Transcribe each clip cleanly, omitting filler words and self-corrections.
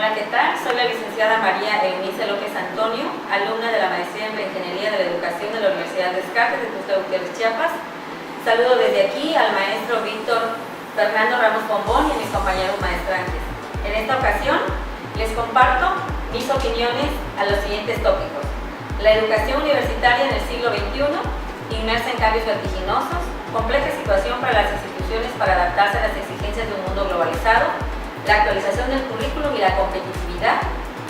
Hola, ¿qué tal? Soy la licenciada María Eunice López Antonio, alumna de la Maestría en Ingeniería de la Educación de la Universidad Descartes de Tuxtla Gutiérrez, Chiapas. Saludo desde aquí al maestro Víctor Fernando Ramos Bombón y a mis compañeros maestrantes. En esta ocasión les comparto mis opiniones a los siguientes tópicos: la educación universitaria en el siglo XXI, inmersa en cambios vertiginosos, compleja situación para las instituciones para adaptarse a las exigencias de un mundo globalizado, la actualización del currículum y la competitividad,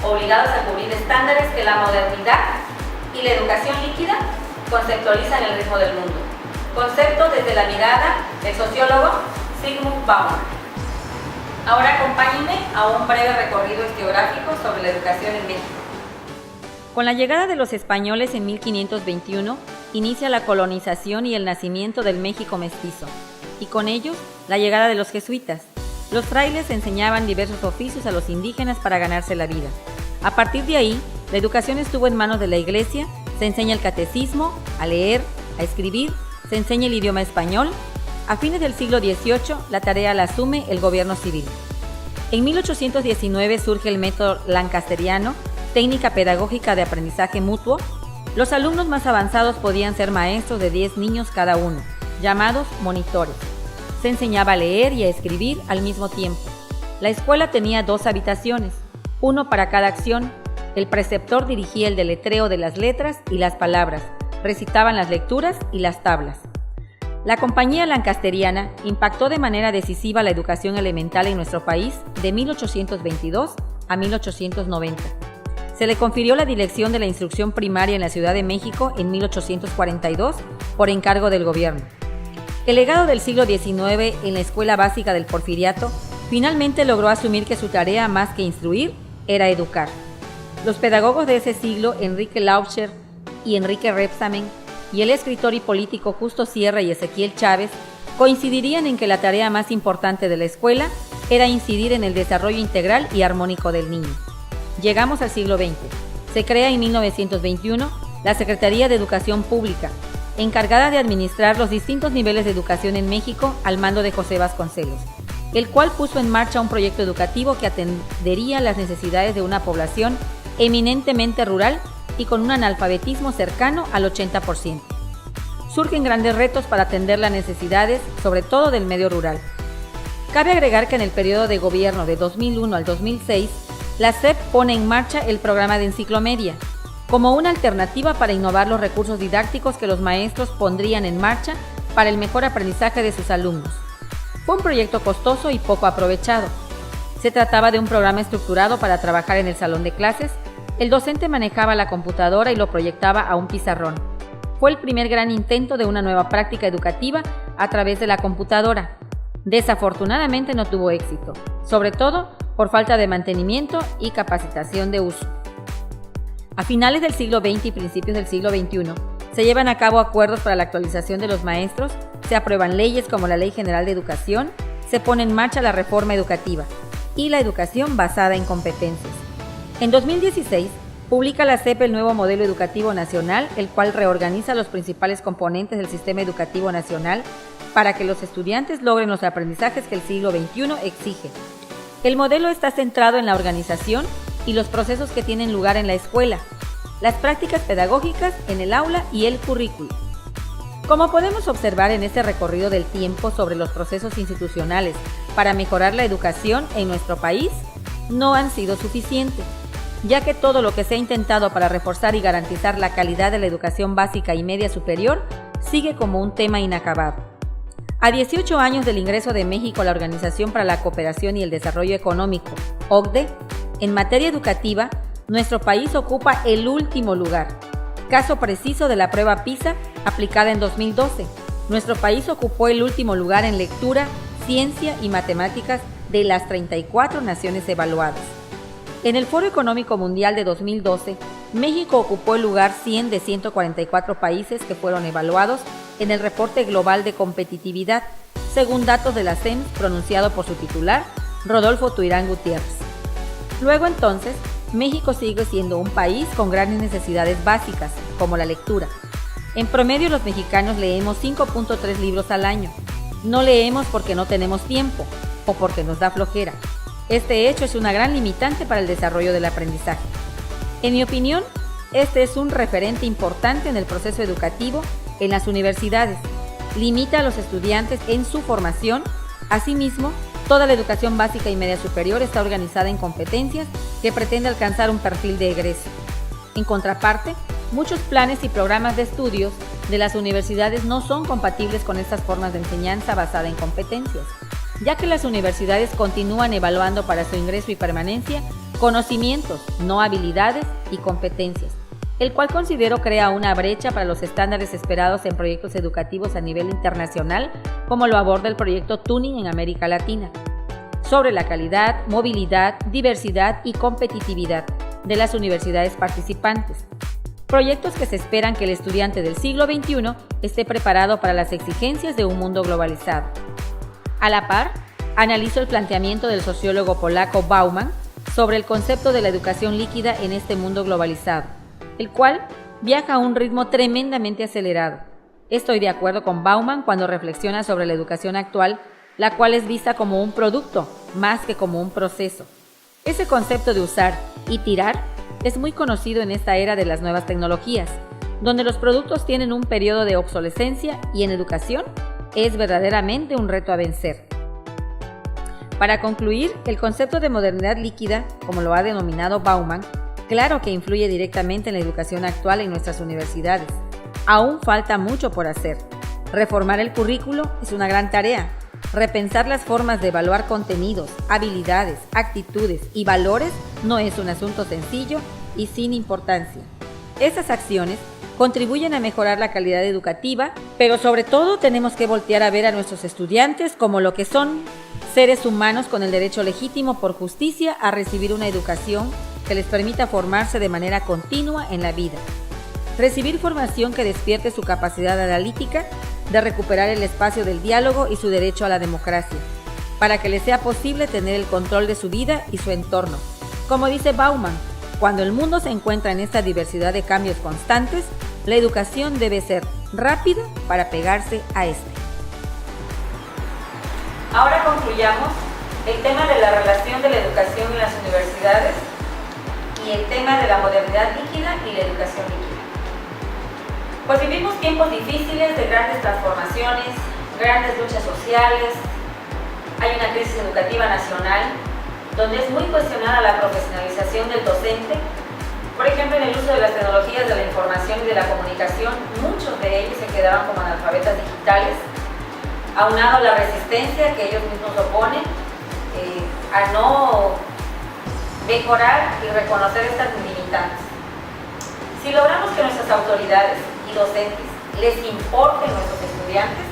obligados a cubrir estándares que la modernidad y la educación líquida conceptualizan el ritmo del mundo. Concepto desde la mirada del sociólogo Zygmunt Bauman. Ahora acompáñenme a un breve recorrido historiográfico sobre la educación en México. Con la llegada de los españoles en 1521, inicia la colonización y el nacimiento del México mestizo, y con ellos la llegada de los jesuitas. Los frailes enseñaban diversos oficios a los indígenas para ganarse la vida. A partir de ahí, la educación estuvo en manos de la Iglesia, se enseña el catecismo, a leer, a escribir, se enseña el idioma español. A fines del siglo XVIII, la tarea la asume el gobierno civil. En 1819 surge el método lancasteriano, técnica pedagógica de aprendizaje mutuo. Los alumnos más avanzados podían ser maestros de 10 niños cada uno, llamados monitores. Se enseñaba a leer y a escribir al mismo tiempo. La escuela tenía 2 habitaciones, uno para cada acción. El preceptor dirigía el deletreo de las letras y las palabras, recitaban las lecturas y las tablas. La Compañía Lancasteriana impactó de manera decisiva la educación elemental en nuestro país de 1822 a 1890. Se le confirió la dirección de la instrucción primaria en la Ciudad de México en 1842 por encargo del gobierno. El legado del siglo XIX en la escuela básica del Porfiriato finalmente logró asumir que su tarea, más que instruir, era educar. Los pedagogos de ese siglo, Enrique Lauscher y Enrique Rebsamen, y el escritor y político Justo Sierra y Ezequiel Chávez, coincidirían en que la tarea más importante de la escuela era incidir en el desarrollo integral y armónico del niño. Llegamos al siglo XX. Se crea en 1921 la Secretaría de Educación Pública, encargada de administrar los distintos niveles de educación en México al mando de José Vasconcelos, el cual puso en marcha un proyecto educativo que atendería las necesidades de una población eminentemente rural y con un analfabetismo cercano al 80%. Surgen grandes retos para atender las necesidades, sobre todo del medio rural. Cabe agregar que en el periodo de gobierno de 2001 al 2006, la SEP pone en marcha el programa de Enciclomedia, como una alternativa para innovar los recursos didácticos que los maestros pondrían en marcha para el mejor aprendizaje de sus alumnos. Fue un proyecto costoso y poco aprovechado. Se trataba de un programa estructurado para trabajar en el salón de clases. El docente manejaba la computadora y lo proyectaba a un pizarrón. Fue el primer gran intento de una nueva práctica educativa a través de la computadora. Desafortunadamente no tuvo éxito, sobre todo por falta de mantenimiento y capacitación de uso. A finales del siglo XX y principios del siglo XXI, se llevan a cabo acuerdos para la actualización de los maestros, se aprueban leyes como la Ley General de Educación, se pone en marcha la reforma educativa y la educación basada en competencias. En 2016, publica la SEP el nuevo modelo educativo nacional, el cual reorganiza los principales componentes del sistema educativo nacional para que los estudiantes logren los aprendizajes que el siglo XXI exige. El modelo está centrado en la organización y los procesos que tienen lugar en la escuela, las prácticas pedagógicas en el aula y el currículo. Como podemos observar en este recorrido del tiempo sobre los procesos institucionales para mejorar la educación en nuestro país, no han sido suficientes, ya que todo lo que se ha intentado para reforzar y garantizar la calidad de la educación básica y media superior sigue como un tema inacabado. A 18 años del ingreso de México a la Organización para la Cooperación y el Desarrollo Económico, OCDE, en materia educativa, nuestro país ocupa el último lugar. Caso preciso de la prueba PISA aplicada en 2012. Nuestro país ocupó el último lugar en lectura, ciencia y matemáticas de las 34 naciones evaluadas. En el Foro Económico Mundial de 2012, México ocupó el lugar 100 de 144 países que fueron evaluados en el reporte global de competitividad, según datos de la CEMS pronunciado por su titular, Rodolfo Tuirán Gutiérrez. Luego entonces, México sigue siendo un país con grandes necesidades básicas, como la lectura. En promedio los mexicanos leemos 5.3 libros al año. No leemos porque no tenemos tiempo o porque nos da flojera. Este hecho es una gran limitante para el desarrollo del aprendizaje. En mi opinión, este es un referente importante en el proceso educativo en las universidades. Limita a los estudiantes en su formación. Asimismo, toda la educación básica y media superior está organizada en competencias que pretende alcanzar un perfil de egreso. En contraparte, muchos planes y programas de estudios de las universidades no son compatibles con estas formas de enseñanza basada en competencias, ya que las universidades continúan evaluando para su ingreso y permanencia conocimientos, no habilidades y competencias, el cual considero crea una brecha para los estándares esperados en proyectos educativos a nivel internacional, como lo aborda el proyecto Tuning en América Latina, sobre la calidad, movilidad, diversidad y competitividad de las universidades participantes. Proyectos que se esperan que el estudiante del siglo XXI esté preparado para las exigencias de un mundo globalizado. A la par, analizo el planteamiento del sociólogo polaco Bauman sobre el concepto de la educación líquida en este mundo globalizado, el cual viaja a un ritmo tremendamente acelerado. Estoy de acuerdo con Bauman cuando reflexiona sobre la educación actual, la cual es vista como un producto más que como un proceso. Ese concepto de usar y tirar es muy conocido en esta era de las nuevas tecnologías, donde los productos tienen un periodo de obsolescencia y en educación es verdaderamente un reto a vencer. Para concluir, el concepto de modernidad líquida, como lo ha denominado Bauman, claro que influye directamente en la educación actual en nuestras universidades. Aún falta mucho por hacer. Reformar el currículo es una gran tarea. Repensar las formas de evaluar contenidos, habilidades, actitudes y valores no es un asunto sencillo y sin importancia. Estas acciones contribuyen a mejorar la calidad educativa, pero sobre todo tenemos que voltear a ver a nuestros estudiantes como lo que son, seres humanos con el derecho legítimo por justicia a recibir una educación que les permita formarse de manera continua en la vida. Recibir formación que despierte su capacidad analítica de recuperar el espacio del diálogo y su derecho a la democracia, para que les sea posible tener el control de su vida y su entorno. Como dice Bauman, cuando el mundo se encuentra en esta diversidad de cambios constantes, la educación debe ser rápida para pegarse a este. Ahora concluyamos el tema de la relación de la educación en las universidades y el tema de la modernidad líquida y la educación líquida. Pues vivimos tiempos difíciles de grandes transformaciones, grandes luchas sociales, hay una crisis educativa nacional donde es muy cuestionada la profesionalización del docente. Por ejemplo, en el uso de las tecnologías de la información y de la comunicación, muchos de ellos se quedaban como analfabetas digitales, aunado a la resistencia que ellos mismos oponen a no mejorar y reconocer estas limitantes. Si logramos que nuestras autoridades y docentes les importen nuestros estudiantes,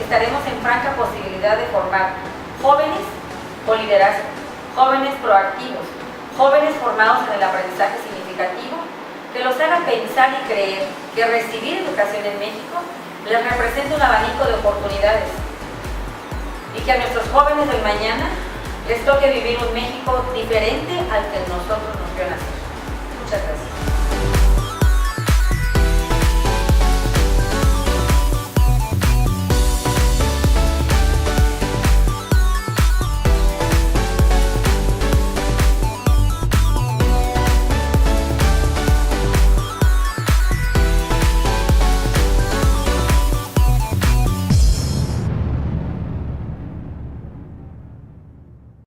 estaremos en franca posibilidad de formar jóvenes con liderazgo, jóvenes proactivos, jóvenes formados en el aprendizaje significativo, que los haga pensar y creer que recibir educación en México les representa un abanico de oportunidades y que a nuestros jóvenes del mañana les toque vivir un México diferente al que nosotros nos vio nacer. Muchas gracias.